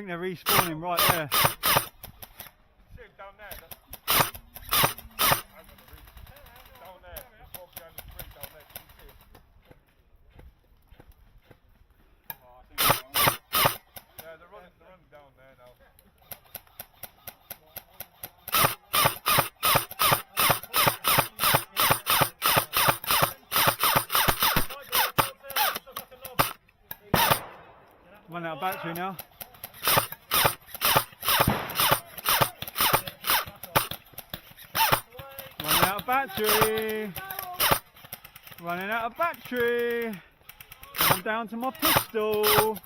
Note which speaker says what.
Speaker 1: think they're respawning right there.
Speaker 2: See him down there. Down there. There's one behind the tree down there. Can you see him? Oh, I think they're running. Yeah, they're running down there now.
Speaker 1: Run out of battery now. Running out of battery. Running out of battery. I'm down to my pistol.